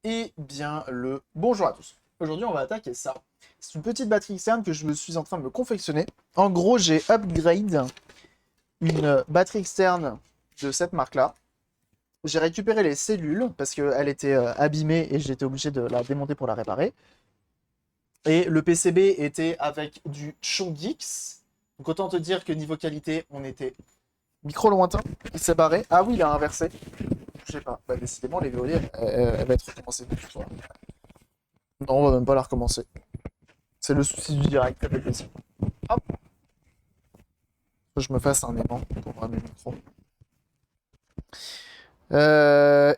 Eh bien, le bonjour à tous. Aujourd'hui, on va attaquer ça. C'est une petite batterie externe que je me suis en train de me confectionner. En gros, j'ai upgrade une batterie externe de cette marque-là. J'ai récupéré les cellules parce qu'elle était abîmée et j'étais obligé de la démonter pour la réparer. Et le PCB était avec du Chongix. Donc autant te dire que niveau qualité, on était micro lointain. Il s'est barré. Ah oui, il a inversé. Je sais pas. Bah, décidément, les VOD, elle va être recommencée depuis toi. Non, on va même pas la recommencer. C'est le souci du direct, ça fait plaisir. Hop, que je me fasse un aimant pour ramener le micro.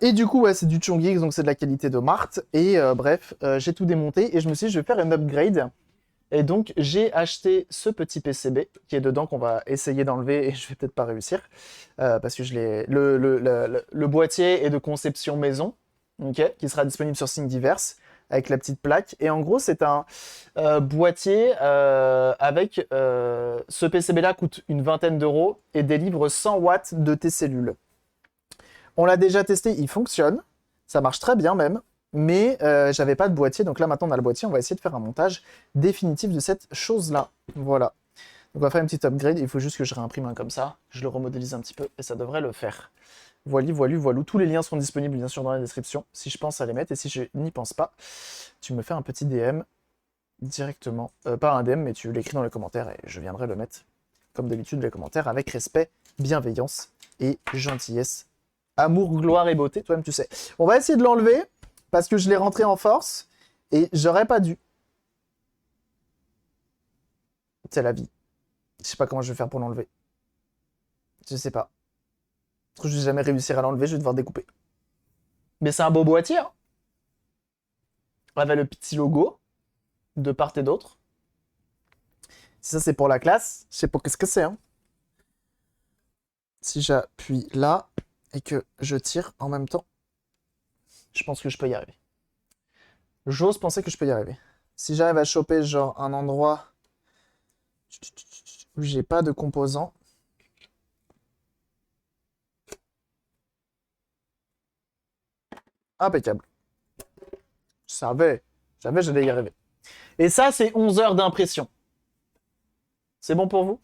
Et du coup, ouais, c'est du Chongix, donc c'est de la qualité de Mart. Et bref, j'ai tout démonté et je me suis dit, je vais faire un upgrade. Et donc, j'ai acheté ce petit PCB qui est dedans qu'on va essayer d'enlever et je vais peut-être pas réussir. Parce que je l'ai. Le boîtier est de conception maison, ok, qui sera disponible sur Thingiverse avec la petite plaque. Et en gros, c'est un boîtier avec. Ce PCB-là coûte une vingtaine d'euros et délivre 100 watts de tes cellules. On l'a déjà testé, il fonctionne. Ça marche très bien même. Mais j'avais pas de boîtier, donc là maintenant on a le boîtier, on va essayer de faire un montage définitif de cette chose-là. Voilà. Donc on va faire une petite upgrade, il faut juste que je réimprime un comme ça, je le remodélise un petit peu et ça devrait le faire. Voilà, voilà, voilà. Tous les liens sont disponibles bien sûr dans la description, si je pense à les mettre, et si je n'y pense pas, tu me fais un petit DM directement. Pas un DM, mais tu l'écris dans les commentaires et je viendrai le mettre, comme d'habitude, les commentaires, avec respect, bienveillance et gentillesse. Amour, gloire et beauté, toi-même tu sais. On va essayer de l'enlever, parce que je l'ai rentré en force, et j'aurais pas dû. C'est la vie. Je sais pas comment je vais faire pour l'enlever. Je sais pas. Je vais jamais réussir à l'enlever, je vais devoir découper. Mais c'est un beau boîtier, hein. Avec le petit logo de part et d'autre. Si ça c'est pour la classe, je sais pas qu'est-ce que c'est, hein. Si j'appuie là et que je tire en même temps, je pense que je peux y arriver. J'ose penser que je peux y arriver. Si j'arrive à choper genre un endroit où j'ai pas de composants, impeccable. Je savais, j'allais y arriver. Et ça, c'est 11 heures d'impression. C'est bon pour vous?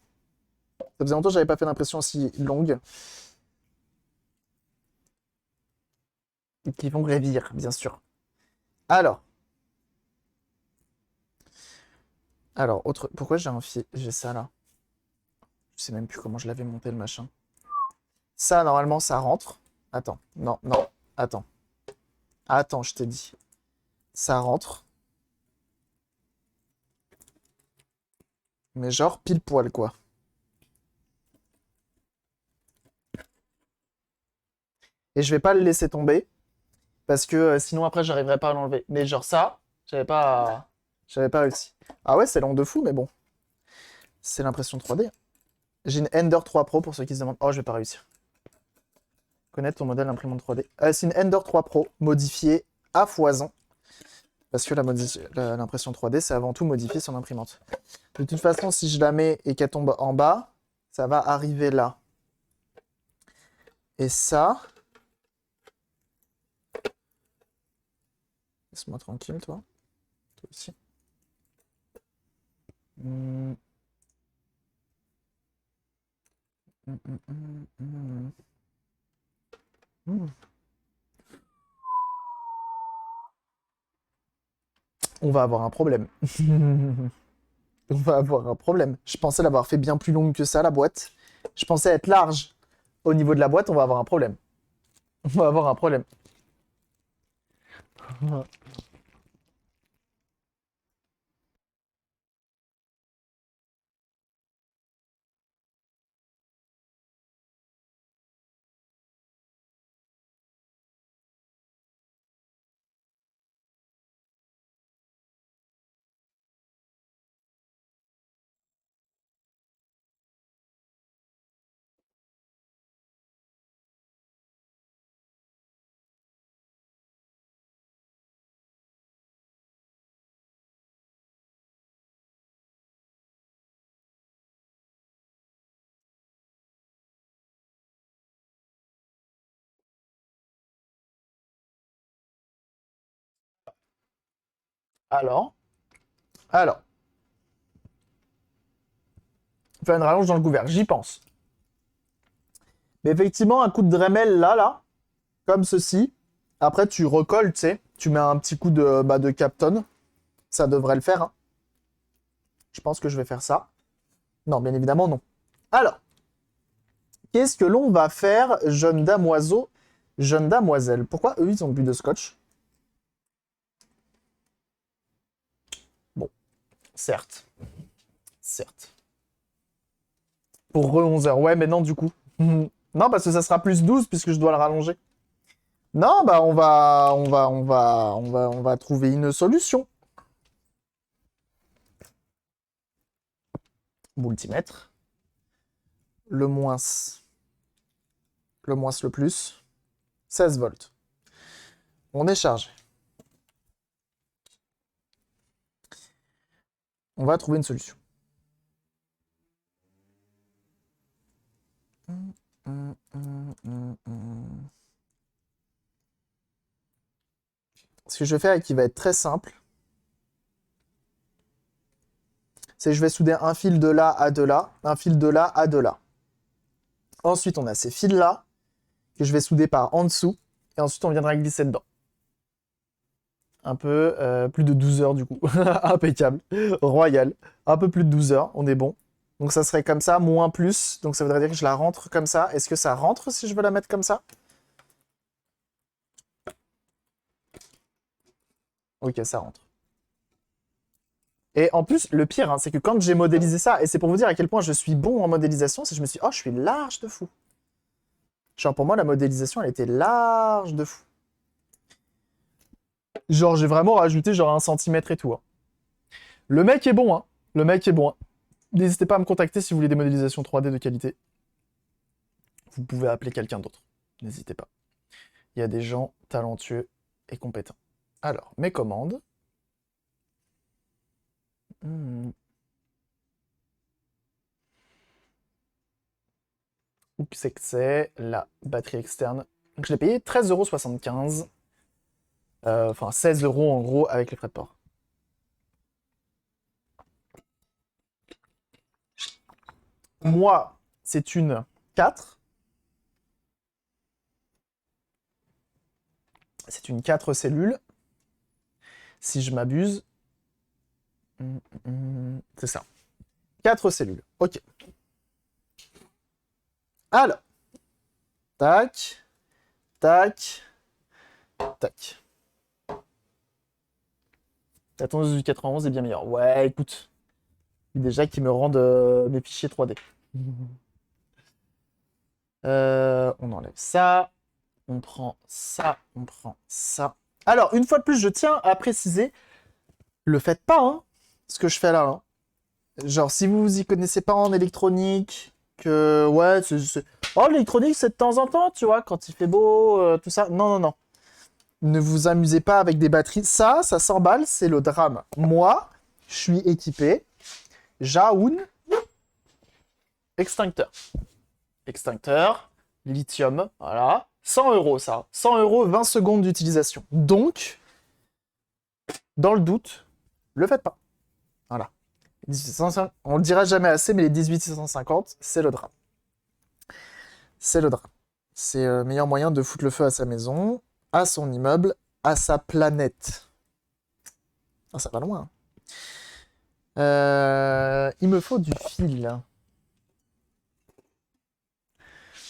Ça faisait longtemps que j'avais pas fait d'impression aussi longue. Qui vont grévir, bien sûr. Alors, autre. Pourquoi j'ai un fil? J'ai ça là. Je sais même plus comment je l'avais monté le machin. Ça, normalement, ça rentre. Attends, non, non, attends. Attends, je t'ai dit. Ça rentre. Mais genre pile poil, quoi. Et je vais pas le laisser tomber. Parce que sinon, après, j'arriverai pas à l'enlever. Mais genre ça, j'avais pas réussi. Ah ouais, c'est long de fou, mais bon. C'est l'impression 3D. J'ai une Ender 3 Pro pour ceux qui se demandent. Oh, je vais pas réussir. Connaître ton modèle d'imprimante 3D. C'est une Ender 3 Pro modifiée à foison. Parce que l'impression 3D, c'est avant tout modifier son imprimante. De toute façon, si je la mets et qu'elle tombe en bas, ça va arriver là. Et ça... Laisse-moi tranquille, toi. Toi aussi. Hmm. Hmm, hmm, hmm, hmm. Hmm. On va avoir un problème. On va avoir un problème. Je pensais l'avoir fait bien plus longue que ça, la boîte. Je pensais être large. Au niveau de la boîte, on va avoir un problème. On va avoir un problème. Alors, alors, faire une rallonge dans le couvert, j'y pense. Mais effectivement, un coup de Dremel là, comme ceci. Après, tu recolles, tu sais. Tu mets un petit coup de Capton. Ça devrait le faire, hein. Je pense que je vais faire ça. Non, bien évidemment, non. Alors, qu'est-ce que l'on va faire, jeune damoiseau, jeune damoiselle? Pourquoi eux, ils ont bu de scotch? Bon, certes. Certes. Pour re 11 heures. Ouais, mais non, du coup. Non, parce que ça sera plus 12 puisque je dois le rallonger. Non, bah on va trouver une solution. Multimètre. Le moins. Le moins le plus. 16 volts. On est chargé. On va trouver une solution. Ce que je vais faire et qui va être très simple, c'est que je vais souder un fil de là à de là, un fil de là à de là. Ensuite, on a ces fils-là que je vais souder par en dessous, et ensuite on viendra glisser dedans. Un peu plus de 12 heures du coup. Impeccable. Royal. Un peu plus de 12 heures, on est bon. Donc ça serait comme ça, moins plus. Donc ça voudrait dire que je la rentre comme ça. Est-ce que ça rentre si je veux la mettre comme ça? Ok, ça rentre. Et en plus, le pire, hein, c'est que quand j'ai modélisé ça, et c'est pour vous dire à quel point je suis bon en modélisation, c'est que je me suis dit, oh, je suis large de fou. Genre, pour moi, la modélisation, elle était large de fou. Genre, j'ai vraiment rajouté genre 1 centimètre et tout, hein. Le mec est bon, hein. Le mec est bon, hein. N'hésitez pas à me contacter si vous voulez des modélisations 3D de qualité. Vous pouvez appeler quelqu'un d'autre. N'hésitez pas. Il y a des gens talentueux et compétents. Alors, mes commandes. Où c'est que c'est? La batterie externe. Donc je l'ai payé 13,75 €. Enfin, 16 € en gros avec les frais de port. Moi, c'est une 4. C'est une 4 cellules. Si je m'abuse. C'est ça. 4 cellules. Ok. Alors. Tac. Tac. Tac. La tondeuse du 91 est bien meilleure. Ouais, écoute. Déjà qu'ils me rendent mes fichiers 3D. On enlève ça. On prend ça. On prend ça. Alors, une fois de plus, je tiens à préciser, le faites pas, hein, ce que je fais là, hein. Genre, si vous vous y connaissez pas en électronique, que, ouais, oh, l'électronique, c'est de temps en temps, tu vois, quand il fait beau, tout ça. Non, non, non. Ne vous amusez pas avec des batteries. Ça 100 balles, c'est le drame. Moi, je suis équipé. Jaoun, extincteur. Extincteur, lithium, voilà. 100 € ça. 100 €, 20 secondes d'utilisation. Donc, dans le doute, le faites pas. Voilà. 1850, on le dira jamais assez, mais les 18650, c'est le drame. C'est le drame. C'est le meilleur moyen de foutre le feu à sa maison, à son immeuble, à sa planète. Ah, ça va loin. Il me faut du fil.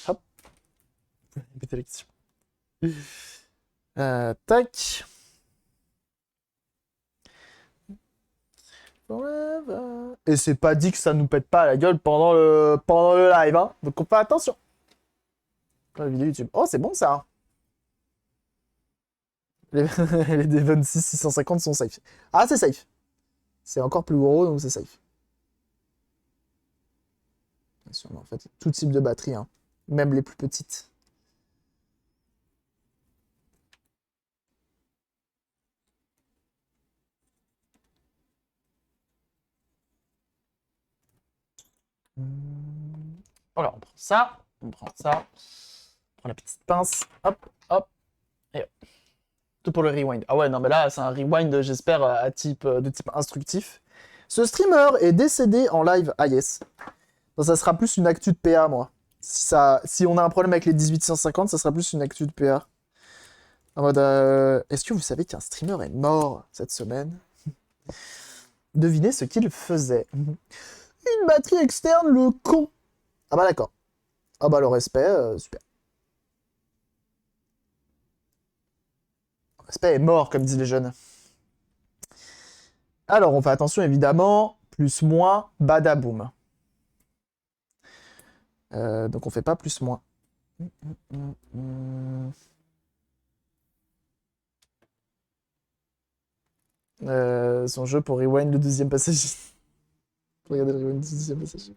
Hop. Sélection. Tac. Et c'est pas dit que ça nous pète pas à la gueule pendant le live, hein. Donc on fait attention. La vidéo YouTube. Oh, c'est bon ça. Les, les Devon 6 650 sont safe. Ah, c'est safe. C'est encore plus gros, donc c'est safe. Bien sûr, en fait, tout type de batterie, hein. Même les plus petites. Voilà, on prend ça, on prend ça, on prend la petite pince, hop, hop, et hop. Tout pour le rewind. Ah ouais, non, mais là, c'est un rewind, j'espère, de type instructif. Ce streamer est décédé en live. Ah yes. Donc, ça sera plus une actu de PA, moi. Si on a un problème avec les 1850, ça sera plus une actu de PA. En mode, est-ce que vous savez qu'un streamer est mort cette semaine? Devinez ce qu'il faisait. Une batterie externe, le con. Ah bah d'accord. Ah bah le respect, super. Le respect est mort, comme disent les jeunes. Alors, on fait attention, évidemment. Plus, moins, badaboum. Donc, on fait pas plus, moins. Son jeu pour rewind le deuxième passager. Regardez le rewind du deuxième passager.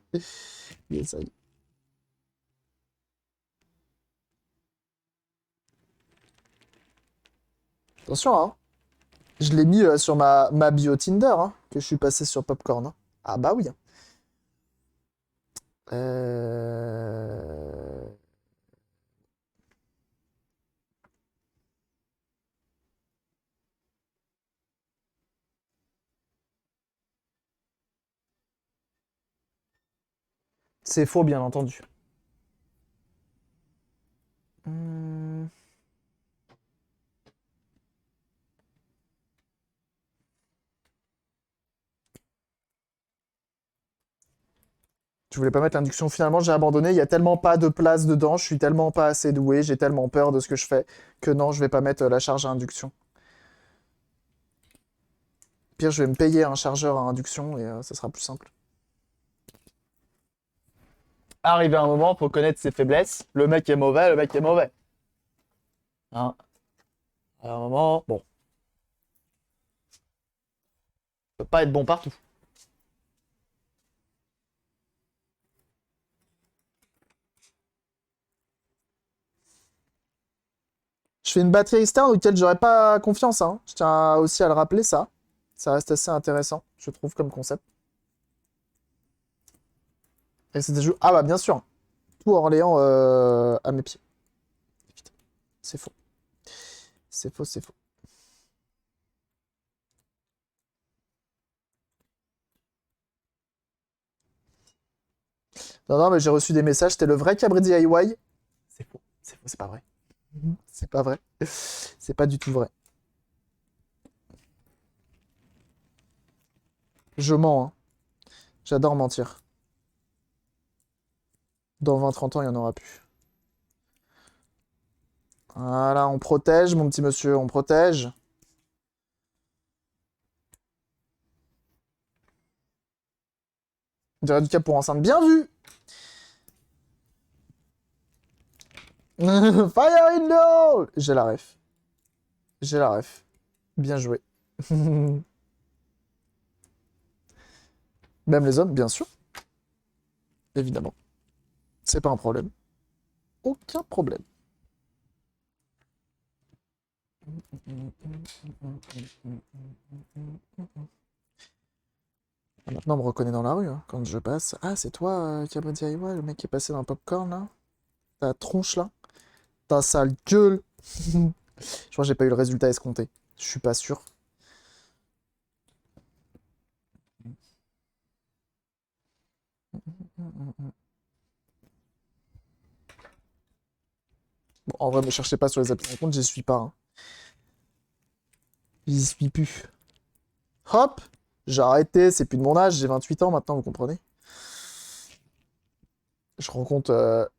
Yes, ça y est. Attention, hein. Je l'ai mis sur ma bio Tinder, hein, que je suis passé sur Popcorn. Hein. Ah bah oui. Hein. Euh... C'est faux, bien entendu. Hmm. Tu voulais pas mettre l'induction, finalement j'ai abandonné, il y a tellement pas de place dedans, je suis tellement pas assez doué, j'ai tellement peur de ce que je fais que non, je vais pas mettre la charge à induction. Pire, je vais me payer un chargeur à induction et ça sera plus simple. Arrivé à un moment, faut connaître ses faiblesses. Le mec est mauvais, le mec est mauvais. Hein. À un moment, bon, peut pas être bon partout. Je fais une batterie externe auquel j'aurais pas confiance, hein. Je tiens aussi à le rappeler, ça. Ça reste assez intéressant, je trouve, comme concept. Et c'était juste... Ah bah bien sûr, tout Orléans à mes pieds. Putain, c'est faux. C'est faux, c'est faux. Non, non, mais j'ai reçu des messages, c'était le vrai Cabri DIY. C'est faux, c'est pas vrai. C'est pas vrai. C'est pas du tout vrai. Je mens, hein. J'adore mentir. Dans 20-30 ans, il y en aura plus. Voilà, on protège, mon petit monsieur, on protège. On dirait du cap pour enceinte. Bien vu. Fire in the hole. J'ai la ref. J'ai la ref. Bien joué. Même les hommes, bien sûr. Évidemment. C'est pas un problème. Aucun problème. Maintenant, on me reconnaît dans la rue, hein, quand je passe. Ah, c'est toi, Cabri DIY, le mec qui est passé dans le popcorn, là? Ta tronche, là? Ta sale gueule. Je crois que j'ai pas eu le résultat escompté. Je suis pas sûr. Bon, en vrai, me cherchez pas sur les applis de rencontre, j'y suis pas. Hein. J'y suis plus. Hop! J'ai arrêté, c'est plus de mon âge, j'ai 28 ans maintenant, vous comprenez? Je rencontre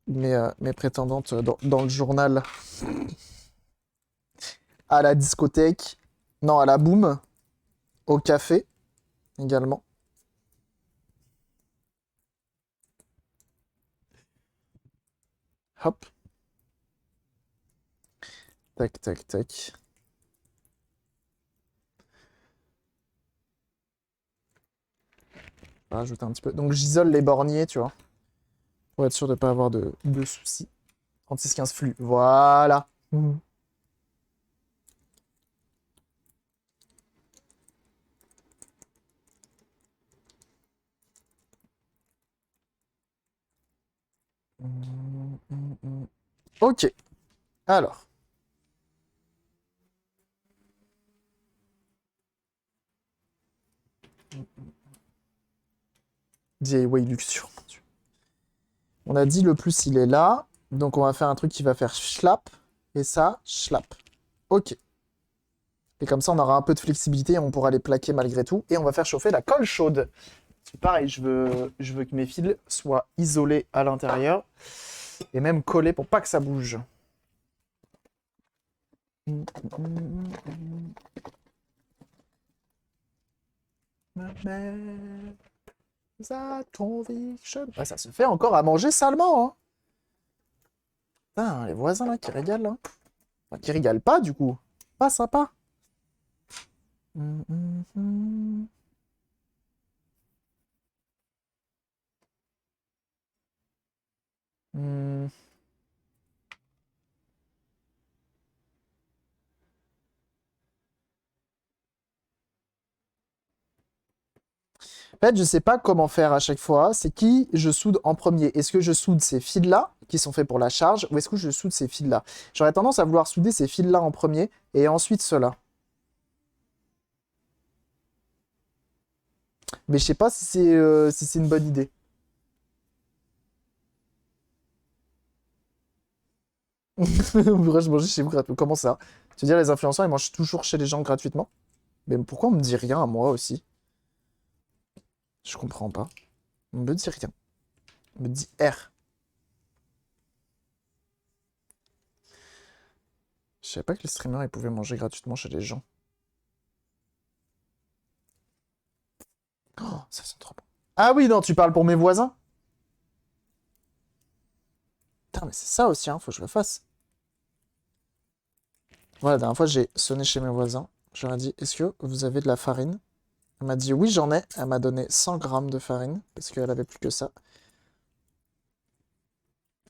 mes prétendantes dans le journal, à la discothèque, non, à la boum, au café également. Hop, tac, tac, tac. Je vais rajouter un petit peu. Donc j'isole les borniers, tu vois, pour être sûr de pas avoir de soucis. 36-15 flux, voilà. Mhm. Ok, alors. DIY luxure, mon Dieu. On a dit le plus, il est là. Donc, on va faire un truc qui va faire schlap. Et ça, schlap. Ok. Et comme ça, on aura un peu de flexibilité et on pourra les plaquer malgré tout. Et on va faire chauffer la colle chaude. Pareil, je veux que mes fils soient isolés à l'intérieur. Et même collés pour pas que ça bouge. Ça, conviction. Ouais, ça se fait encore à manger salement, hein. Putain, les voisins là qui régalent, hein. Enfin, qui régalent pas du coup. Pas sympa. Hmm. En fait, je sais pas comment faire à chaque fois. C'est qui je soude en premier. Est-ce que je soude ces fils-là, qui sont faits pour la charge, ou est-ce que je soude ces fils-là? J'aurais tendance à vouloir souder ces fils-là en premier, et ensuite ceux-là. Mais je sais pas si c'est une bonne idée. Pourrais-je manger chez vous gratuitement? Comment ça? Tu veux dire, les influenceurs, ils mangent toujours chez les gens gratuitement? Mais pourquoi on me dit rien à moi aussi? Je comprends pas. On me dit rien. On me dit R. Je savais pas que les streamers, ils pouvaient manger gratuitement chez les gens. Oh, ça sent trop bon. Ah oui, non, tu parles pour mes voisins? Putain, mais c'est ça aussi, hein, faut que je le fasse. Voilà, la dernière fois, j'ai sonné chez mes voisins. Je leur ai dit, est-ce que vous avez de la farine? Elle m'a dit, oui, j'en ai. Elle m'a donné 100 grammes de farine, parce qu'elle avait plus que ça.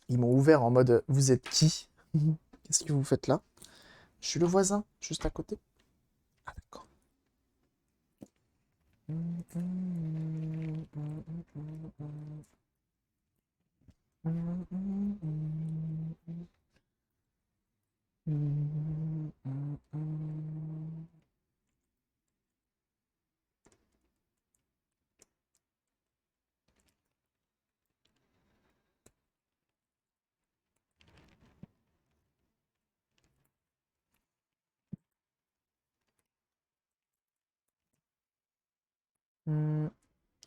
Ils m'ont ouvert en mode, vous êtes qui? Qu'est-ce que vous faites là? Je suis le voisin, juste à côté. Ah, d'accord.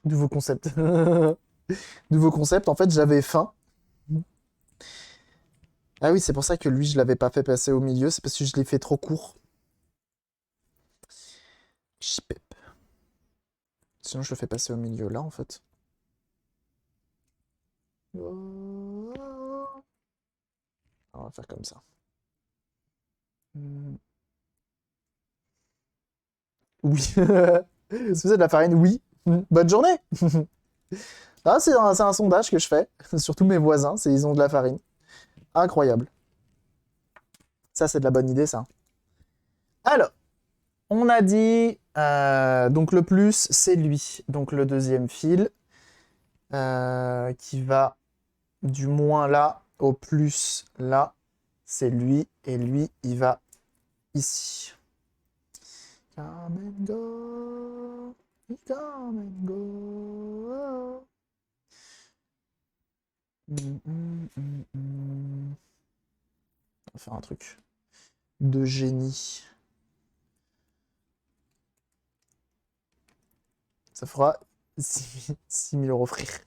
Nouveau concept. Nouveau concept, en fait, j'avais faim. Ah oui, c'est pour ça que lui, je l'avais pas fait passer au milieu, c'est parce que je l'ai fait trop court. Chipep. Sinon, je le fais passer au milieu là, en fait. On va faire comme ça. Oui. Est-ce que vous avez de la farine? Oui. Bonne journée. Ah, c'est un sondage que je fais. Surtout mes voisins, ils ont de la farine. Incroyable. Ça, c'est de la bonne idée, ça. Alors, on a dit... donc le plus, c'est lui. Donc le deuxième fil. Qui va du moins là au plus là. C'est lui. Et lui, il va ici. Come and go. Come and go. On va faire un truc de génie. Ça fera 6 000 € frère.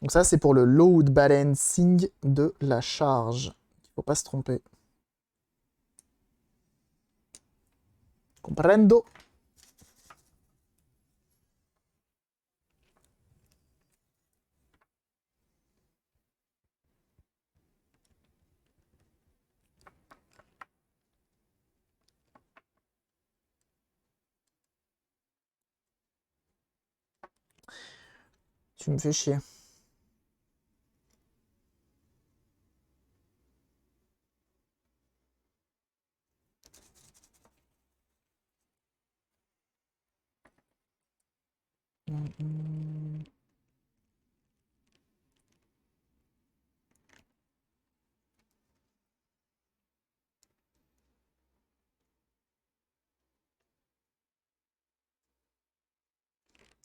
Donc ça, c'est pour le load balancing de la charge. Il faut pas se tromper. Comprendo. Tu me fais chier.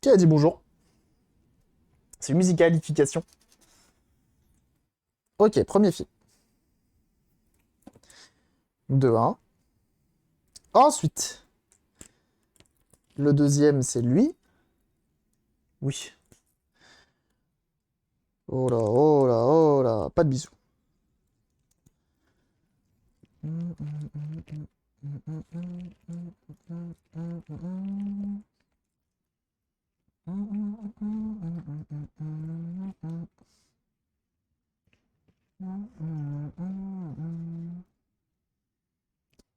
Qui a dit bonjour? C'est une musicalification. Ok, premier film. 2-1. Ensuite, le deuxième, c'est lui. Oui. Oh là, oh là, oh là. Pas de bisous.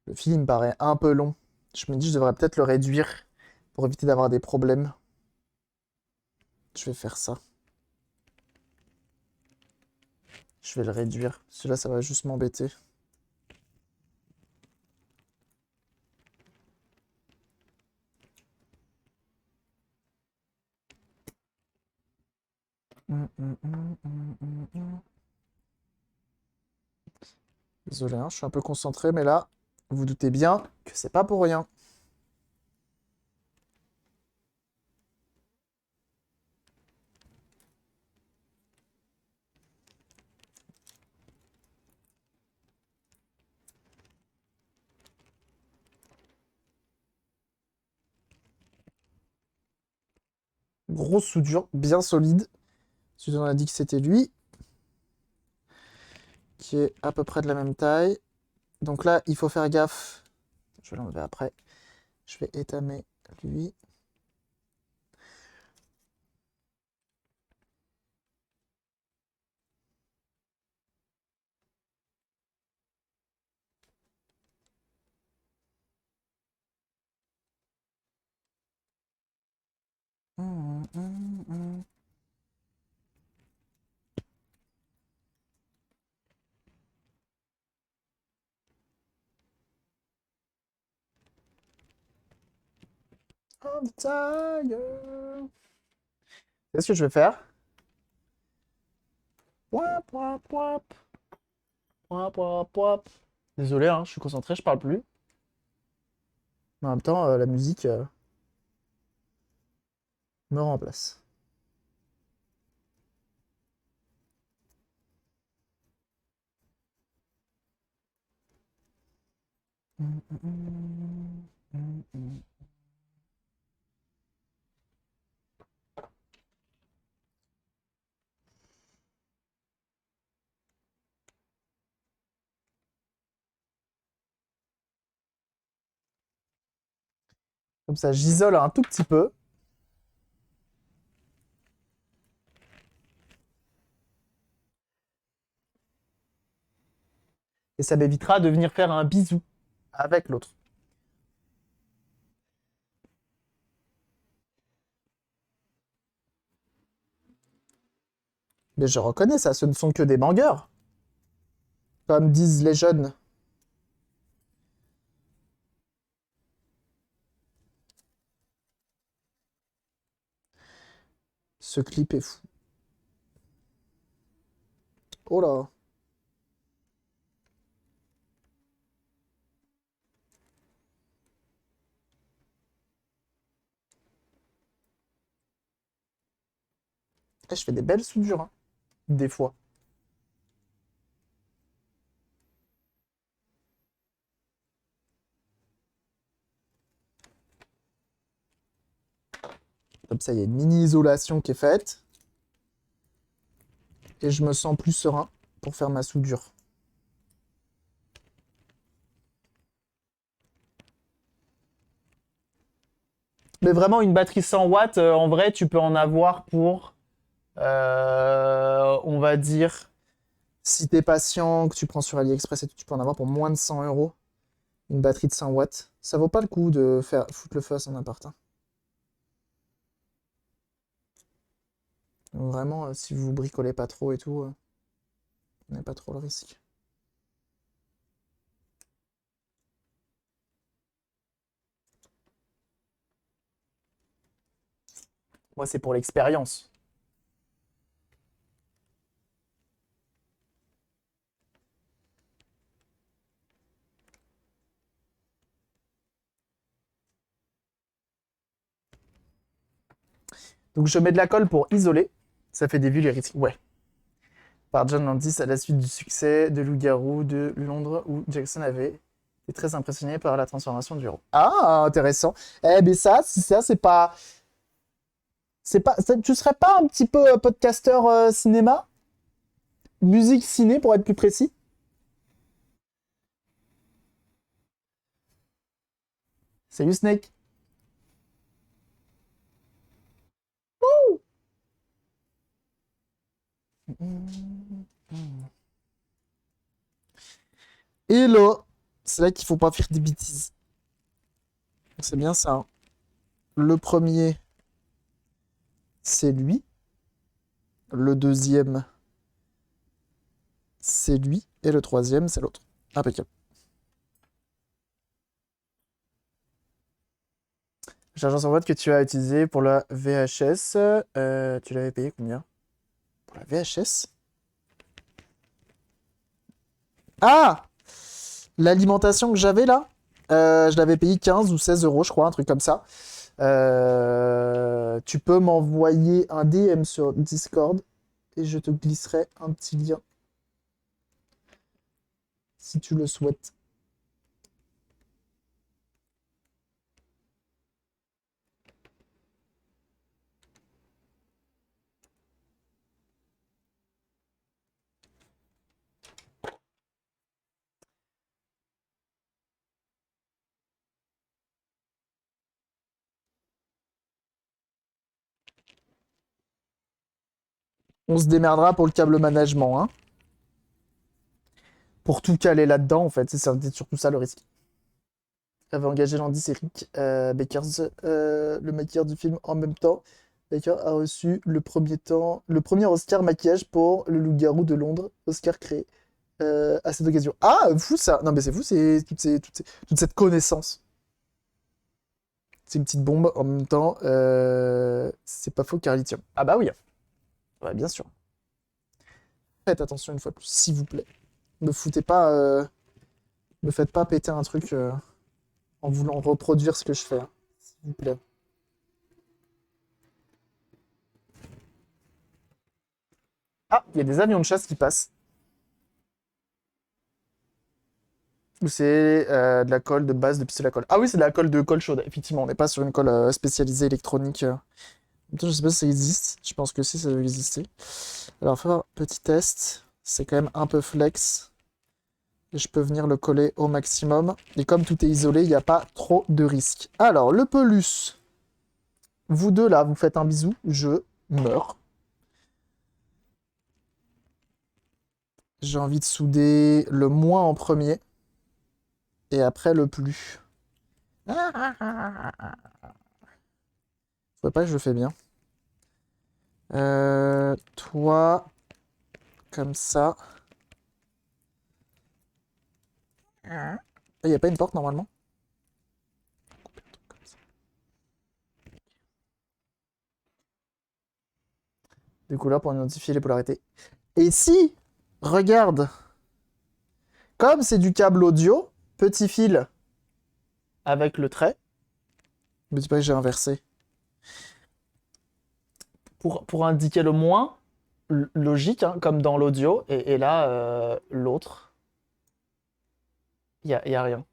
Le film paraît un peu long. Je me dis, je devrais peut-être le réduire pour éviter d'avoir des problèmes. Je vais faire ça. Je vais le réduire. Celui-là, ça va juste m'embêter. Désolé, hein, je suis un peu concentré, mais là, vous doutez bien que c'est pas pour rien. Grosse soudure, bien solide. Celui on a dit que c'était lui, qui est à peu près de la même taille. Donc là, il faut faire gaffe. Je vais l'enlever après. Je vais étamer lui. On the tire. Qu'est-ce que je vais faire? Pouap, pouap, pouap. Pouap, pouap, pouap. Désolé, hein, je suis concentré, je parle plus. Mais en même temps, la musique me remplace. Comme ça, j'isole un tout petit peu. Et ça m'évitera de venir faire un bisou avec l'autre. Mais je reconnais ça, ce ne sont que des bangers. Comme disent les jeunes. Ce clip est fou. Oh là. Eh, je fais des belles soudures, hein, des fois. Comme ça, il y a une mini isolation qui est faite. Et je me sens plus serein pour faire ma soudure. Mais vraiment, une batterie 100 watts, en vrai, tu peux en avoir pour, on va dire, si t'es patient, que tu prends sur AliExpress et tout, tu peux en avoir pour moins de 100 euros. Une batterie de 100 watts. Ça vaut pas le coup de faire foutre le feu à son appart, hein. Vraiment, si vous bricolez pas trop et tout, prenez pas trop le risque. Moi, c'est pour l'expérience. Donc je mets de la colle pour isoler. Ça fait des vues les risques. Ouais. Par John Landis à la suite du succès de Loup-garou de Londres où Jackson avait été très impressionné par la transformation du héros. Ah, intéressant. Eh ben ça, si ça, tu serais pas un petit peu podcasteur cinéma? Musique ciné pour être plus précis? Salut Snake. Et là, c'est là qu'il faut pas faire des bêtises. C'est bien ça, hein. Le premier, c'est lui. Le deuxième, c'est lui. Et le troisième, c'est l'autre. Impeccable. L'argent sur boîte que tu as utilisé pour la VHS, tu l'avais payé combien? Pour la VHS? Ah! L'alimentation que j'avais là, je l'avais payé 15 ou 16 euros, je crois, un truc comme ça. Tu peux m'envoyer un DM sur Discord et je te glisserai un petit lien si tu le souhaites. On se démerdera pour le câble management, hein. Pour tout caler là-dedans, en fait, c'est surtout ça le risque. Avait engagé Landis et Rick Bakers, le maquilleur du film en même temps. Baker a reçu le premier Oscar maquillage pour Le Loup-garou de Londres, Oscar créé à cette occasion. Ah, fou ça! Non, mais c'est fou, c'est toute cette connaissance. C'est une petite bombe en même temps. C'est pas faux car lithium. Ah bah oui, ouais, bien sûr. Faites attention une fois de plus, s'il vous plaît. Me foutez pas, me faites pas péter un truc en voulant reproduire ce que je fais, hein, s'il vous plaît. Ah, il y a des avions de chasse qui passent. Ou c'est de la colle de base de pistolet à colle. Ah oui, c'est de la colle de colle chaude. Effectivement, on n'est pas sur une colle spécialisée électronique. Je sais pas si ça existe. Je pense que si, ça doit exister. Alors, faire un petit test. C'est quand même un peu flex. Et je peux venir le coller au maximum. Et comme tout est isolé, il n'y a pas trop de risques. Alors, le pelus. Vous deux, là, vous faites un bisou. Je meurs. J'ai envie de souder le moins en premier. Et après, le plus. Faut pas que je le fais bien. Toi, comme ça. Il n'y a pas une porte normalement? Des couleurs pour identifier les polarités. Et si, regarde, comme c'est du câble audio, petit fil avec le trait, me dis pas que j'ai inversé. Pour indiquer le moins, logique, hein, comme dans l'audio, et là, l'autre, y a rien.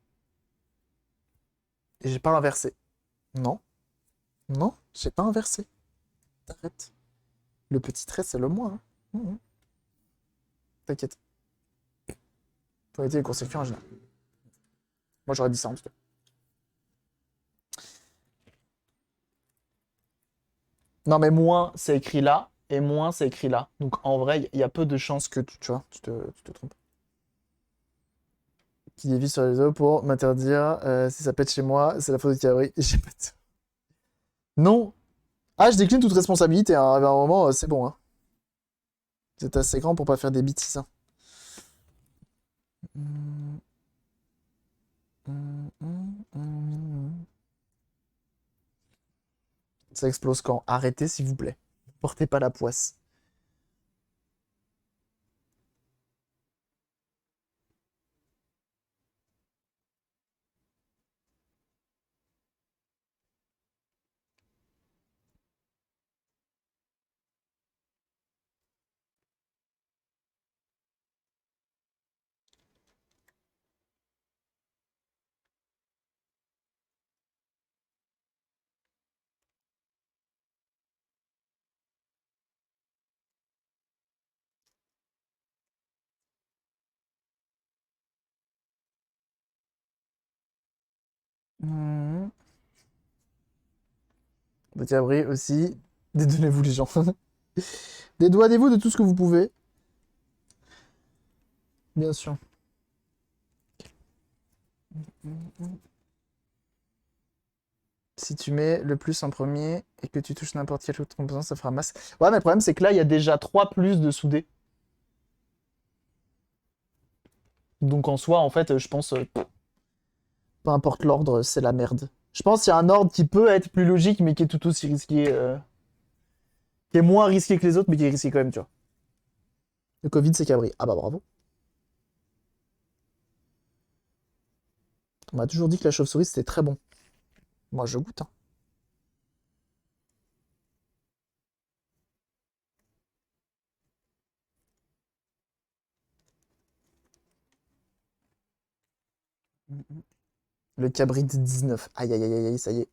Et j'ai pas inversé. Non, non, j'ai pas inversé. T'arrêtes. Le petit trait, c'est le moins, hein. T'inquiète. Faut éviter les courts-circuits en général. Moi, j'aurais dit ça en tout cas. Non, mais moins, c'est écrit là, et moins, c'est écrit là. Donc, en vrai, il y a peu de chances que tu vois, tu te trompes. Qui dévie sur les réseaux pour m'interdire si ça pète chez moi, c'est la faute de Cabri. J'ai pas de... Non. Ah, je décline toute responsabilité, hein. Arrivé à un moment, c'est bon, hein. C'est assez grand pour pas faire des bêtises, hein. Ça explose quand? Arrêtez, s'il vous plaît. Portez pas la poisse. Mhm. Petit abri aussi. Dédonnez-vous les gens. Dédouanez-vous de tout ce que vous pouvez. Bien sûr. Si tu mets le plus en premier et que tu touches n'importe quel autre composant, ça fera masse. Ouais, mais le problème, c'est que là, il y a déjà 3 plus de soudés. Donc en soi, en fait, je pense, peu importe l'ordre, c'est la merde. Je pense qu'il y a un ordre qui peut être plus logique, mais qui est tout aussi risqué. Qui est moins risqué que les autres, mais qui est risqué quand même, tu vois. Le Covid, c'est Cabri. Ah bah bravo. On m'a toujours dit que la chauve-souris, c'était très bon. Moi, je goûte, hein. Le Cabri de 19. Aïe, aïe, aïe, aïe, ça y est.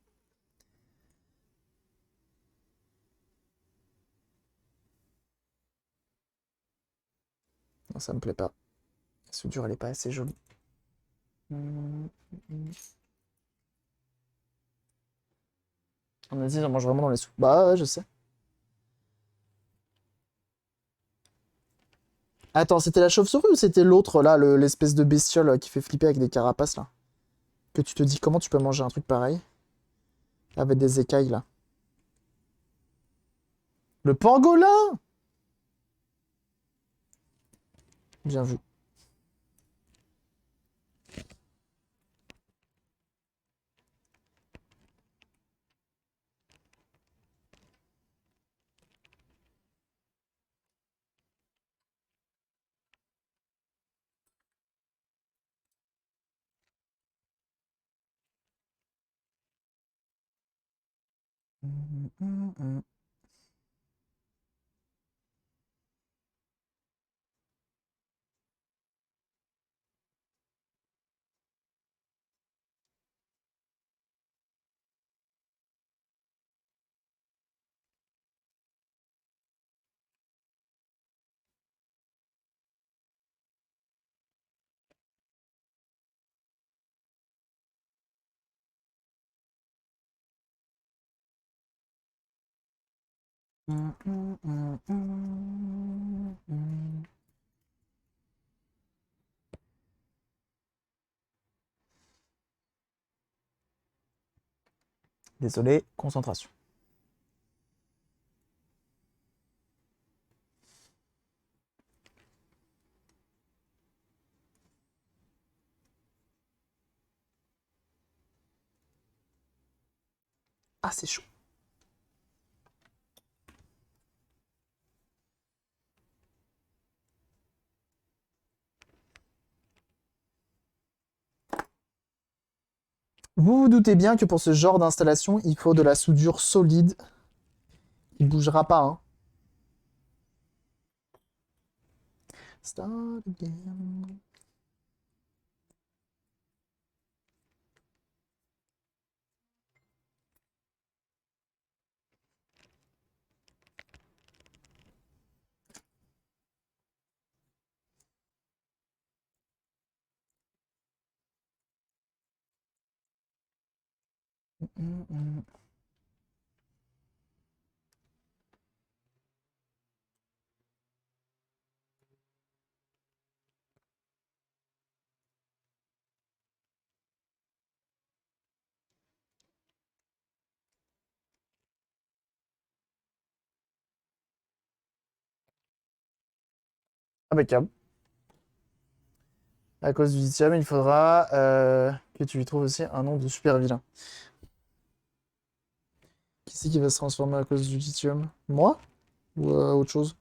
Non, ça me plaît pas. La soudure, elle est pas assez jolie. En Asie, j'en mange vraiment dans les soupes. Bah ouais, je sais. Attends, c'était la chauve-souris ou c'était l'autre, là, l'espèce de bestiole qui fait flipper avec des carapaces, là? Que tu te dis, comment tu peux manger un truc pareil? Avec des écailles, là. Le pangolin! Bien vu. Désolé, concentration. Ah, c'est chaud. Vous vous doutez bien que pour ce genre d'installation, il faut de la soudure solide. Il bougera pas, hein. Start again. Impeccable. À cause du lithium, il faudra que tu lui trouves aussi un nom de super vilain. Qui c'est qui va se transformer à cause du lithium? Moi? Ou autre chose?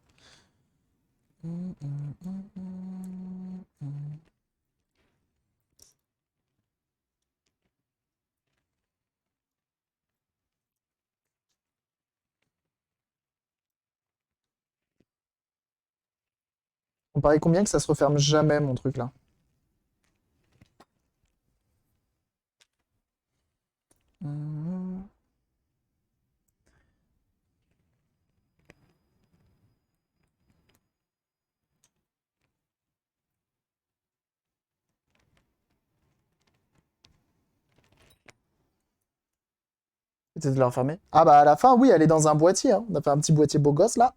On paraît combien que ça se referme jamais, mon truc là? Peut-être de la refermer. Ah bah à la fin, oui, elle est dans un boîtier. Hein. On a fait un petit boîtier beau gosse là.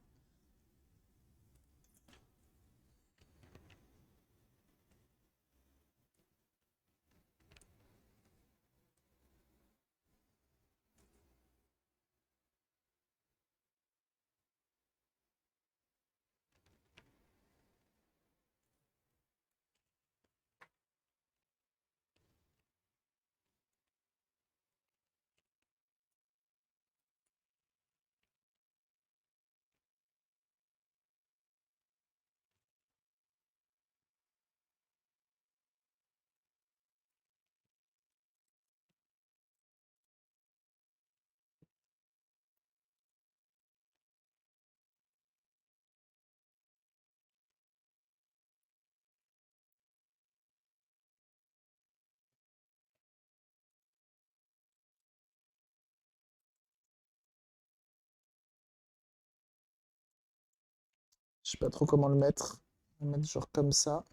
Je sais pas trop comment le mettre. On va mettre genre comme ça.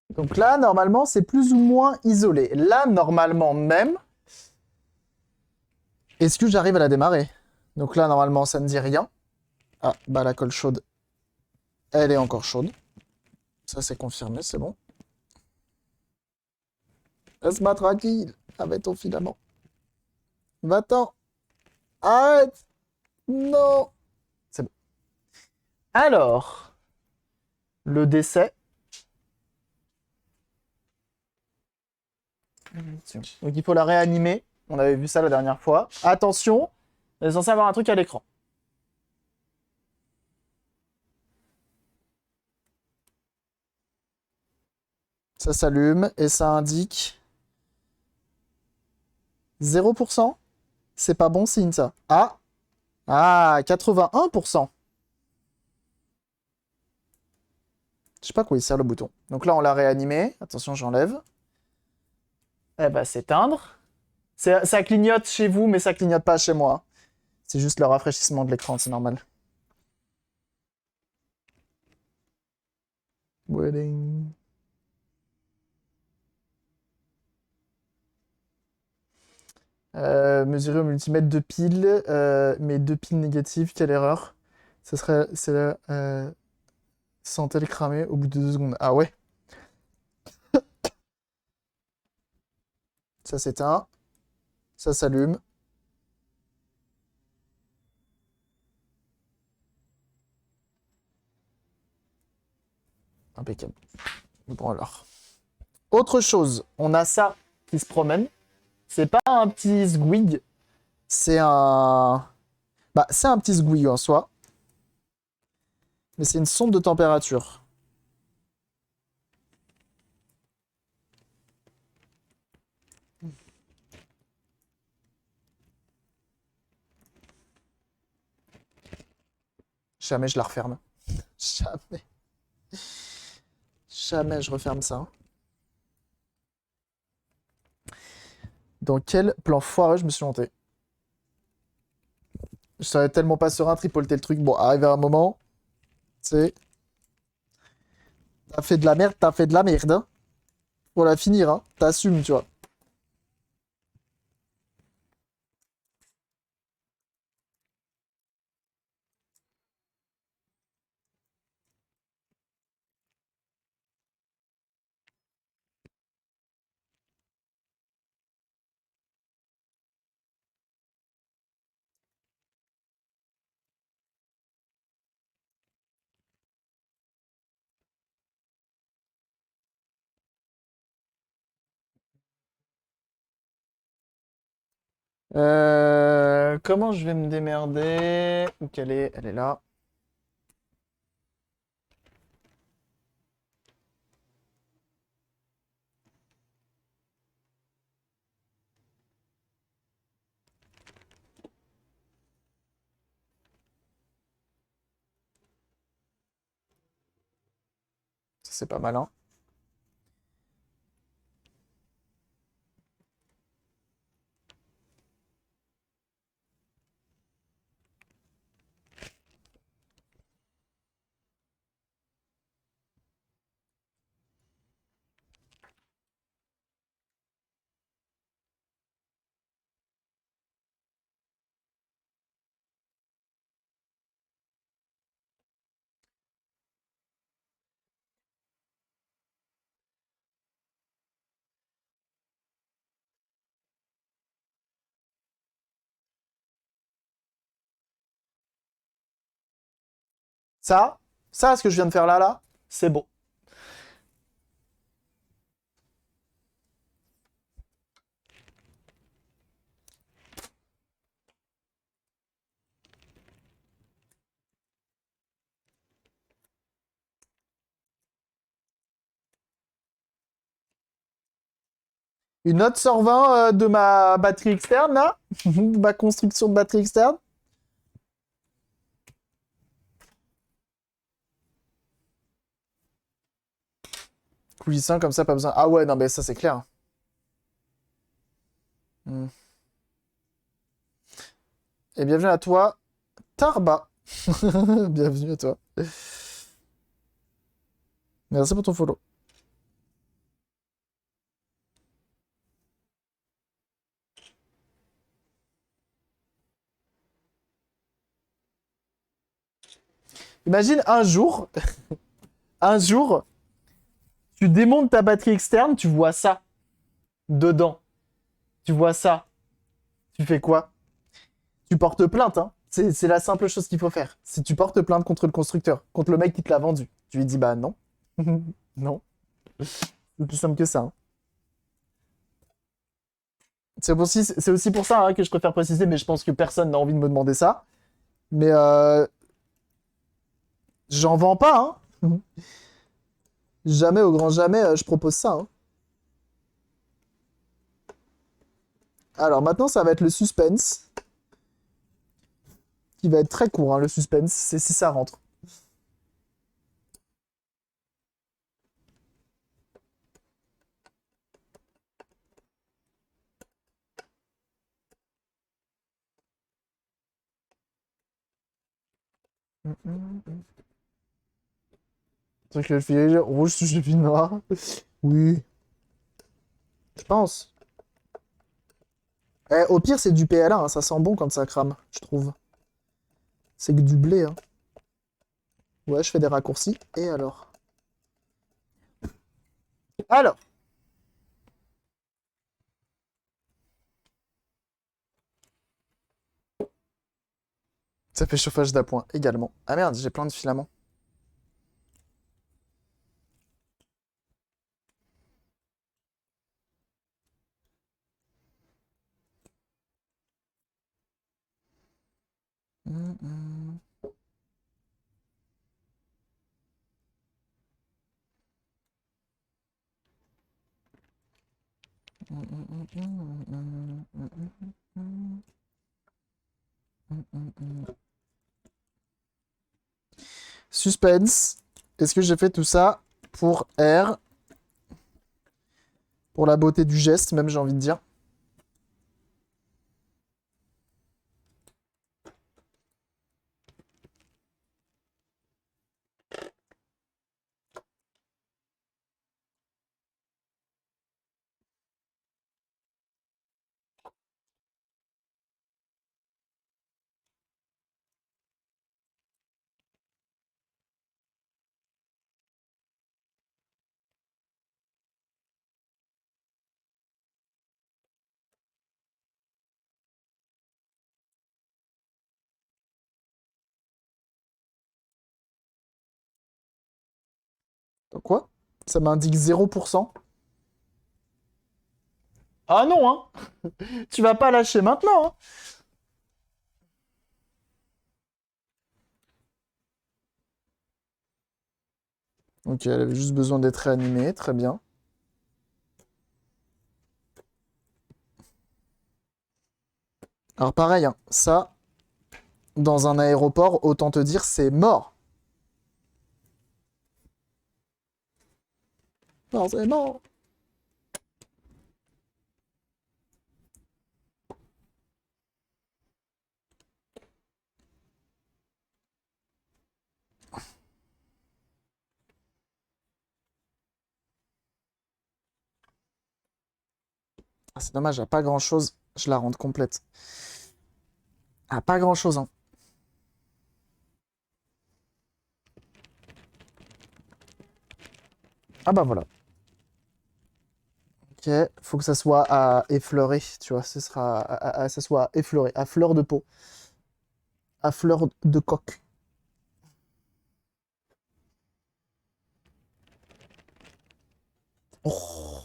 Donc là, normalement, c'est plus ou moins isolé. Là, normalement même, est-ce que j'arrive à la démarrer? Donc là, normalement, ça ne dit rien. Ah, bah la colle chaude, elle est encore chaude. Ça, c'est confirmé, c'est bon. Laisse-moi tranquille avec ton filament. Va-t'en. Arrête. Non. C'est bon. Alors, le décès. Donc il faut la réanimer. On avait vu ça la dernière fois. Attention, on est censé avoir un truc à l'écran. Ça s'allume et ça indique 0%. C'est pas bon signe ça. Ah, 81%. Je sais pas quoi il sert le bouton. Donc là, on l'a réanimé. Attention, j'enlève. Eh ben, s'éteindre. Ça clignote chez vous, mais ça clignote pas chez moi. C'est juste le rafraîchissement de l'écran, c'est normal. Wedding. Mesurer au multimètre de piles, mais deux piles négatives, quelle erreur. Ce serait, c'est la centaine cramée au bout de 2 secondes. Ah ouais, ça s'éteint, ça s'allume. Impeccable. Bon alors. Autre chose, on a ça qui se promène. C'est pas un petit squig, c'est un... Bah, c'est un petit squig en soi, mais c'est une sonde de température. Jamais je la referme. Jamais. Jamais je referme ça. Dans quel plan foireux je me suis monté? Je serais tellement pas serein, tripoter le truc. Bon, arrivé à un moment, c'est... T'as fait de la merde, t'as fait de la merde. Hein. Faut la finir, hein. T'assumes, tu vois. Comment je vais me démerder? Où qu'elle est? Elle est là. Ça, c'est pas malin. Ça, ça, ce que je viens de faire là, c'est beau. Une note sur 20 de ma batterie externe, là. De ma construction de batterie externe. Coulissant comme ça, pas besoin. Ah ouais, non, mais ça, c'est clair. Hmm. Et bienvenue à toi, Tarba. Bienvenue à toi. Merci pour ton follow. Imagine un jour, tu démontes ta batterie externe, tu vois ça dedans. Tu vois ça. Tu fais quoi? Tu portes plainte, hein. C'est la simple chose qu'il faut faire. Si tu portes plainte contre le constructeur, contre le mec qui te l'a vendu, tu lui dis bah non. Non. C'est plus simple que ça, hein. C'est aussi pour ça hein, que je préfère préciser, mais je pense que personne n'a envie de me demander ça. Mais j'en vends pas, hein. Jamais, au grand jamais, je propose ça, hein. Alors maintenant, ça va être le suspense, qui va être très court, hein, le suspense, c'est si ça rentre. Truc le fil rouge touche le fil noir. Oui, je pense. Au pire, c'est du PLA, hein, ça sent bon quand ça crame, je trouve. C'est que du blé, hein. Ouais, je fais des raccourcis. Et alors? Alors, ça fait chauffage d'appoint également. Ah merde, j'ai plein de filaments. Suspense. Est-ce que j'ai fait tout ça pour R, pour la beauté du geste, même j'ai envie de dire. Quoi? Ça m'indique 0%. Ah non, hein. Tu vas pas lâcher maintenant, hein. Ok, elle avait juste besoin d'être réanimée, très bien. Alors pareil, hein, ça, dans un aéroport, autant te dire, c'est mort. Non, c'est mort. Ah, c'est dommage, à pas grand-chose, je la rende complète. À pas grand-chose, hein. Ah bah voilà. Ok, faut que ça soit à effleurer, tu vois, ce sera ça soit effleuré, à fleur de peau, à fleur de coque. Oh,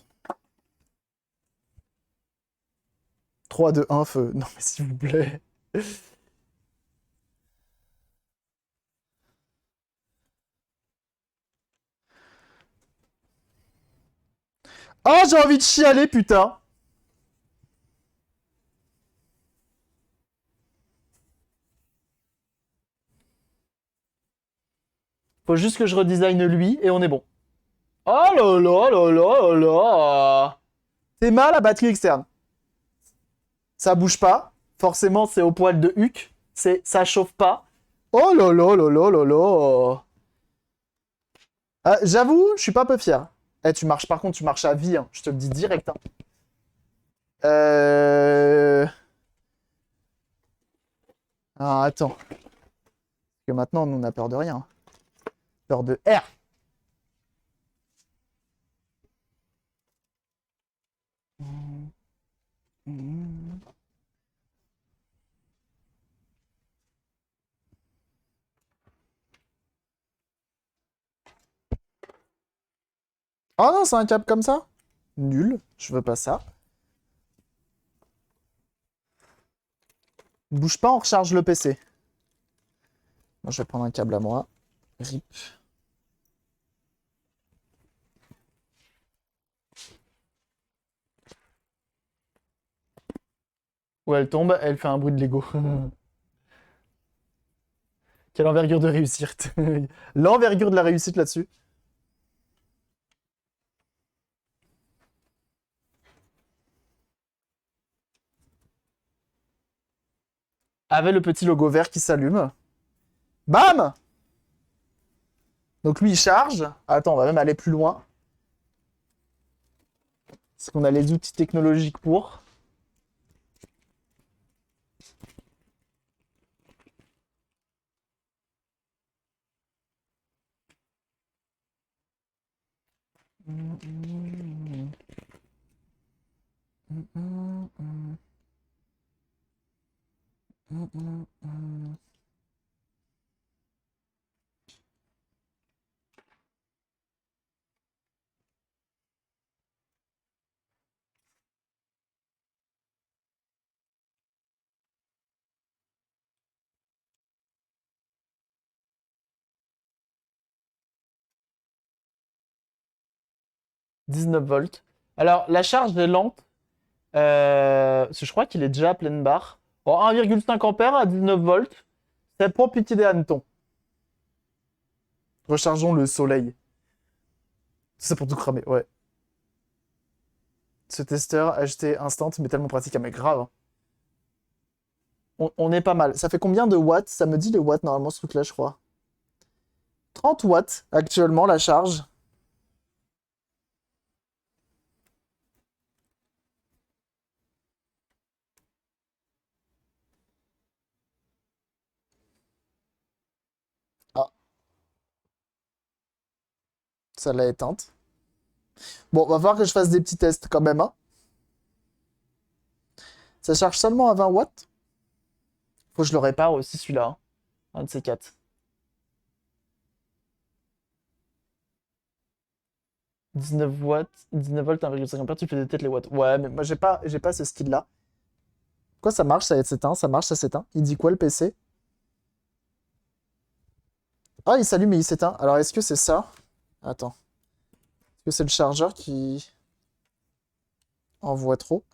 3, 2, 1, feu. Non mais s'il vous plaît. Oh, j'ai envie de chialer, putain. Faut juste que je redesigne lui et on est bon. Oh là là là là là là. C'est mal la batterie externe. Ça bouge pas. Forcément, c'est au poil de Huck. Ça chauffe pas. Oh là là là là là là. J'avoue, je suis pas peu fier. Eh, tu marches, par contre, tu marches à vie, hein. Je te le dis direct, hein. Euh... Ah, attends. Parce que maintenant, nous, on a peur de rien. Peur de R. Oh non, c'est un câble comme ça? Nul, je veux pas ça. Bouge pas, on recharge le PC. Moi, je vais prendre un câble à moi. RIP. Où elle tombe, elle fait un bruit de Lego. Quelle envergure de réussite. L'envergure de la réussite là-dessus. Avec le petit logo vert qui s'allume. Bam! Donc lui, il charge. Attends, on va même aller plus loin. Parce qu'on a les outils technologiques pour. Mm. 19 volts. Alors, la charge est lente. Parce que je crois qu'il est déjà à pleine barre. Bon, 1,5 ampères à 19 volts. C'est pour pitié des hannetons. Rechargeons le soleil. C'est pour tout cramer, ouais. Ce testeur acheté instant, mais tellement pratique, ah, mais grave, hein. On est pas mal. Ça fait combien de watts? Ça me dit les watts normalement ce truc-là, je crois. 30 watts actuellement la charge. Ah, ça l'a éteinte. Bon, va falloir que je fasse des petits tests quand même, hein. Ça charge seulement à 20 watts. Faut que je le répare aussi celui-là, hein. Un de ces quatre. 19 watts, 19 volts, 1,5 ampères, tu fais détecter les watts. Ouais, mais moi j'ai pas ce skill-là. Quoi, ça marche, ça s'éteint, ça marche, ça s'éteint. Il dit quoi le PC? Ah, il s'allume et il s'éteint. Alors est-ce que c'est ça? Attends. Est-ce que c'est le chargeur qui envoie trop?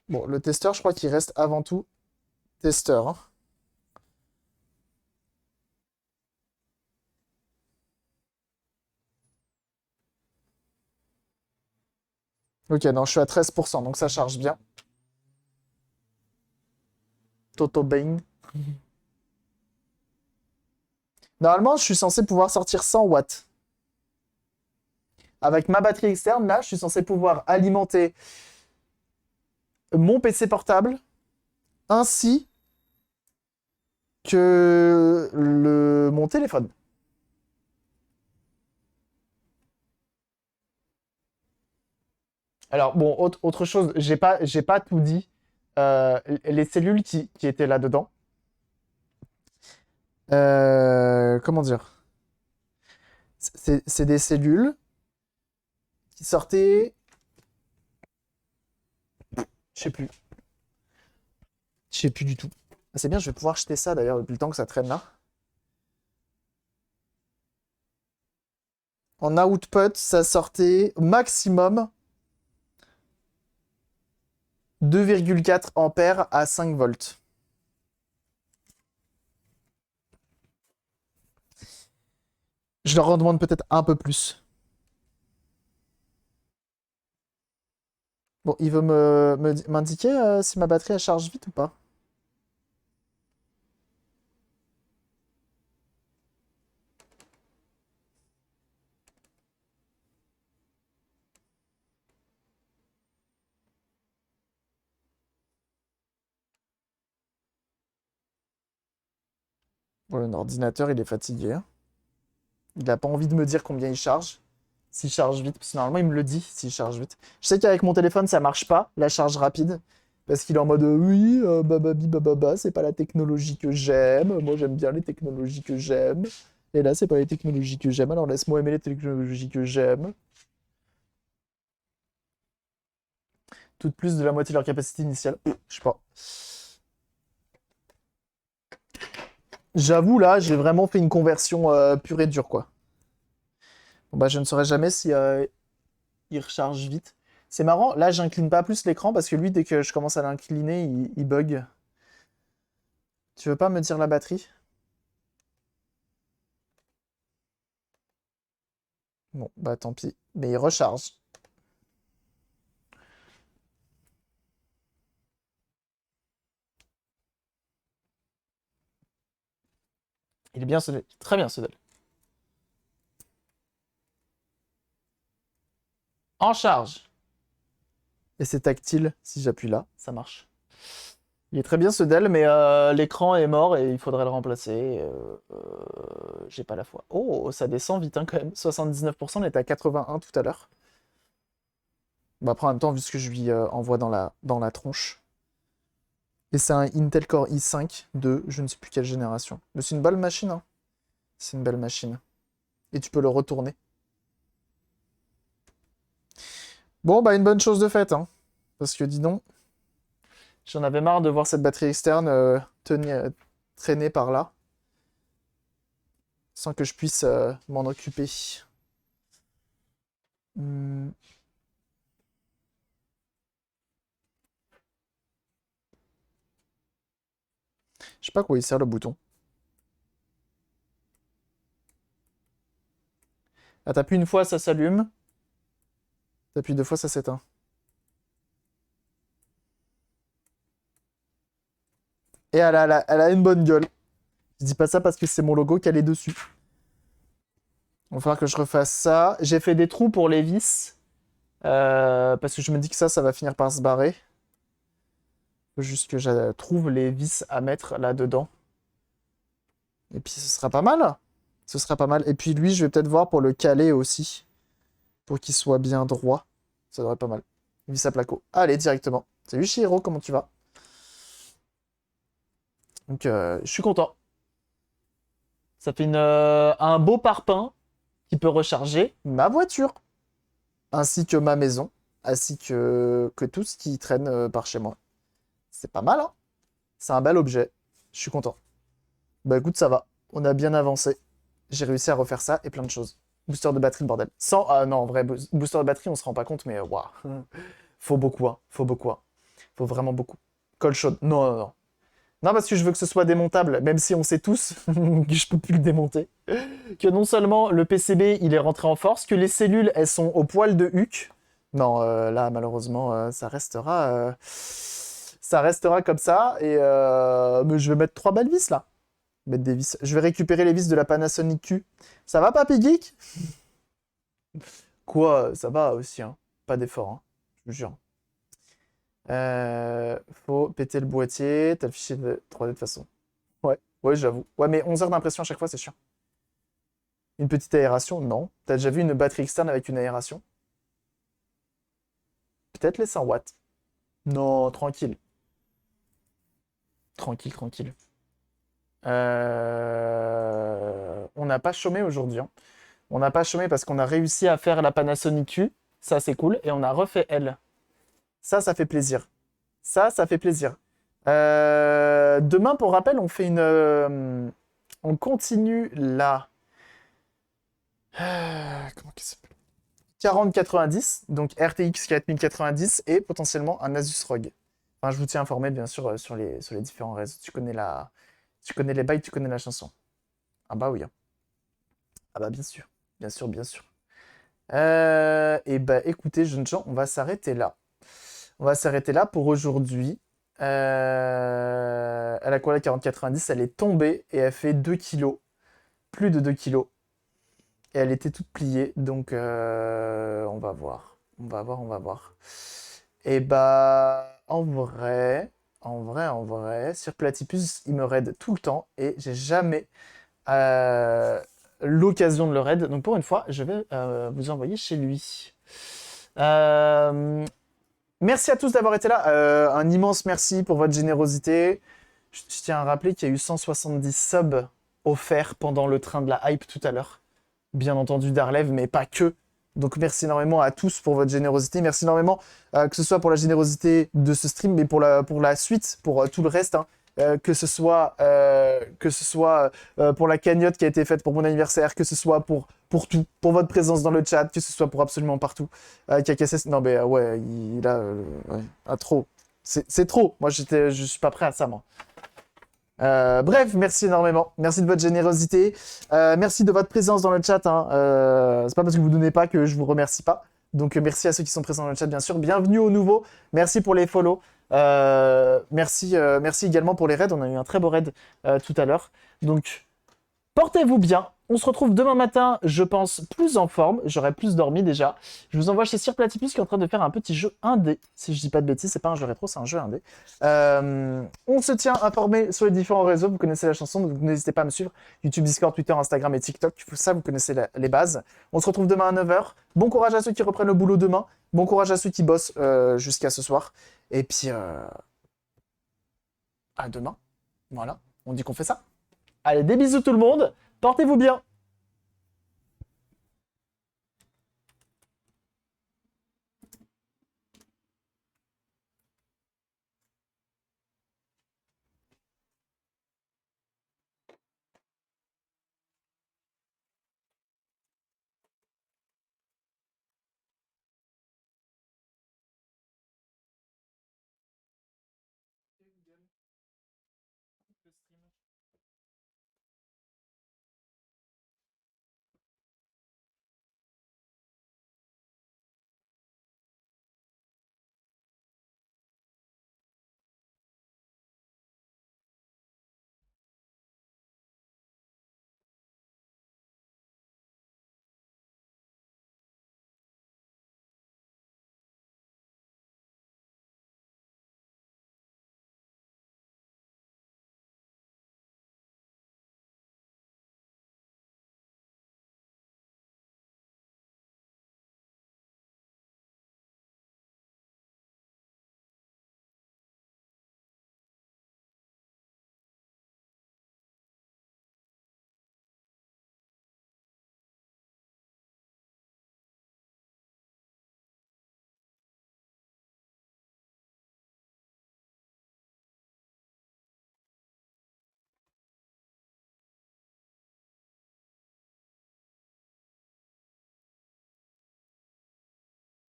Bon, le testeur, je crois qu'il reste avant tout testeur, hein. Ok, non, je suis à 13%, donc ça charge bien. Toto Bane. Normalement, je suis censé pouvoir sortir 100 watts. Avec ma batterie externe, là, je suis censé pouvoir alimenter mon PC portable ainsi que mon téléphone. Alors, bon, autre chose, j'ai pas tout dit. Les cellules qui étaient là-dedans. Comment dire? C'est des cellules qui sortaient. Je sais plus. Je sais plus du tout. Ah, c'est bien, je vais pouvoir jeter ça d'ailleurs depuis le temps que ça traîne là. En output, ça sortait maximum 2,4 ampères à 5 volts. Je leur en demande peut-être un peu plus. Bon, il veut m'indiquer si ma batterie elle charge vite ou pas. Bon, l'ordinateur, il est fatigué, hein. Il n'a pas envie de me dire combien il charge. S'il charge vite, parce que normalement, il me le dit s'il charge vite. Je sais qu'avec mon téléphone, ça marche pas, la charge rapide. Parce qu'il est en mode oui, bababi bababa, c'est pas la technologie que j'aime. Moi, j'aime bien les technologies que j'aime. Et là, c'est pas les technologies que j'aime, alors laisse-moi aimer les technologies que j'aime. Toutes plus de la moitié de leur capacité initiale. Je sais pas. J'avoue, là, j'ai vraiment fait une conversion pure et dure, quoi. Bon, bah, je ne saurais jamais si il recharge vite. C'est marrant, là, j'incline pas plus l'écran parce que lui, dès que je commence à l'incliner, il bug. Tu veux pas me dire la batterie? Bon, bah tant pis. Mais il recharge. Il est bien ce très bien ce En charge. Et c'est tactile. Si j'appuie là, ça marche. Il est très bien ce Dell, mais l'écran est mort et il faudrait le remplacer. J'ai pas la foi. Oh, ça descend vite hein, quand même. 79%, on était à 81 tout à l'heure. Bah après en même temps, vu ce que je lui envoie dans la tronche. Et c'est un Intel Core i5 de je ne sais plus quelle génération. Mais c'est une belle machine, hein. C'est une belle machine. Et tu peux le retourner. Bon, bah une bonne chose de faite, hein. Parce que dis donc, j'en avais marre de voir cette batterie externe traîner par là. Sans que je puisse m'en occuper. Hmm. Je sais pas quoi il sert le bouton. Ah, t'appuies une fois, ça s'allume. T'appuies deux fois, ça s'éteint. Et elle a une bonne gueule. Je dis pas ça parce que c'est mon logo qu'elle est dessus. Il va falloir que je refasse ça. J'ai fait des trous pour les vis. Parce que je me dis que ça va finir par se barrer. Faut juste que je trouve les vis à mettre là-dedans. Et puis ce sera pas mal. Ce sera pas mal. Et puis lui, je vais peut-être voir pour le caler aussi. Pour qu'il soit bien droit. Ça devrait être pas mal. Vis à placo. Allez, directement. Salut Chihiro, comment tu vas? Donc, je suis content. Ça fait un beau parpaing qui peut recharger ma voiture, ainsi que ma maison, ainsi que tout ce qui traîne par chez moi. C'est pas mal, hein? C'est un bel objet. Je suis content. Bah écoute, ça va. On a bien avancé. J'ai réussi à refaire ça et plein de choses. Booster de batterie, le bordel. Sans... Ah non, en vrai, booster de batterie, on se rend pas compte, mais waouh. Faut beaucoup, hein. Faut beaucoup, hein. Faut vraiment beaucoup. Colle chaude. Non, non, non. Non, parce que je veux que ce soit démontable, même si on sait tous que je peux plus le démonter. Que non seulement le PCB, il est rentré en force, que les cellules, elles sont au poil de Huck. Non, là, malheureusement, ça restera comme ça. Et mais je vais mettre 3 belles vis, là. Mettre des vis. Je vais récupérer les vis de la Panasonic Q. Ça va, Papy Geek? Quoi, ça va aussi, hein. Pas d'effort, hein. Je vous jure. Faut péter le boîtier. T'as le fichier de 3D de toute façon. Ouais, ouais, j'avoue. Ouais, mais 11 heures d'impression à chaque fois, c'est chiant. Une petite aération? Non. T'as déjà vu une batterie externe avec une aération? Peut-être les 100 watts. Non, tranquille. Tranquille, tranquille. On n'a pas chômé aujourd'hui, hein. On n'a pas chômé parce qu'on a réussi à faire la Panasonic Q. Ça, c'est cool. Et on a refait elle. Ça fait plaisir. Ça fait plaisir. Demain, pour rappel, on fait on continue la... comment ça s'appelle? 4090, donc RTX 4090 et potentiellement un Asus ROG. Enfin, je vous tiens informé, bien sûr, sur les différents réseaux. Tu connais les bails, tu connais la chanson. Ah bah oui, hein. Ah bah bien sûr, bien sûr, bien sûr. Et bah écoutez, jeunes gens, on va s'arrêter là. On va s'arrêter là pour aujourd'hui. Elle a quoi la 4090? Elle est tombée et elle fait 2 kilos. Plus de 2 kilos. Et elle était toute pliée. Donc on va voir. On va voir, on va voir. Et bah en vrai, sur Platypus, il me raid tout le temps. Et j'ai jamais euh, l'occasion de le raid. Donc pour une fois, je vais vous envoyer chez lui. Euh, Merci à tous d'avoir été là. Un immense merci pour votre générosité. Je tiens à rappeler qu'il y a eu 170 subs offerts pendant le train de la hype tout à l'heure. Bien entendu d'Arlev, mais pas que. Donc merci énormément à tous pour votre générosité. Merci énormément, que ce soit pour la générosité de ce stream, mais pour la suite, pour tout le reste, hein. Que ce soit pour la cagnotte qui a été faite pour mon anniversaire, que ce soit pour tout, pour votre présence dans le chat, que ce soit pour absolument partout. KKSS, non mais ouais, il a ouais, trop. C'est trop. Moi, je suis pas prêt à ça, moi. Bref, merci énormément. Merci de votre générosité. Merci de votre présence dans le chat, hein. C'est pas parce que vous ne donnez pas que je vous remercie pas. Donc merci à ceux qui sont présents dans le chat, bien sûr. Bienvenue aux nouveaux. Merci pour les follow. Merci également pour les raids. On a eu un très beau raid tout à l'heure. Donc portez-vous bien. On se retrouve demain matin, je pense, plus en forme. J'aurai plus dormi déjà. Je vous envoie chez Sir Platypus qui est en train de faire un petit jeu indé. Si je dis pas de bêtises, c'est pas un jeu rétro, c'est un jeu indé. On se tient informé sur les différents réseaux. Vous connaissez la chanson, donc n'hésitez pas à me suivre. YouTube, Discord, Twitter, Instagram et TikTok. Ça, vous connaissez les bases. On se retrouve demain à 9h. Bon courage à ceux qui reprennent le boulot demain. Bon courage à ceux qui bossent jusqu'à ce soir. Et puis, à demain. Voilà, on dit qu'on fait ça. Allez, des bisous tout le monde. Portez-vous bien.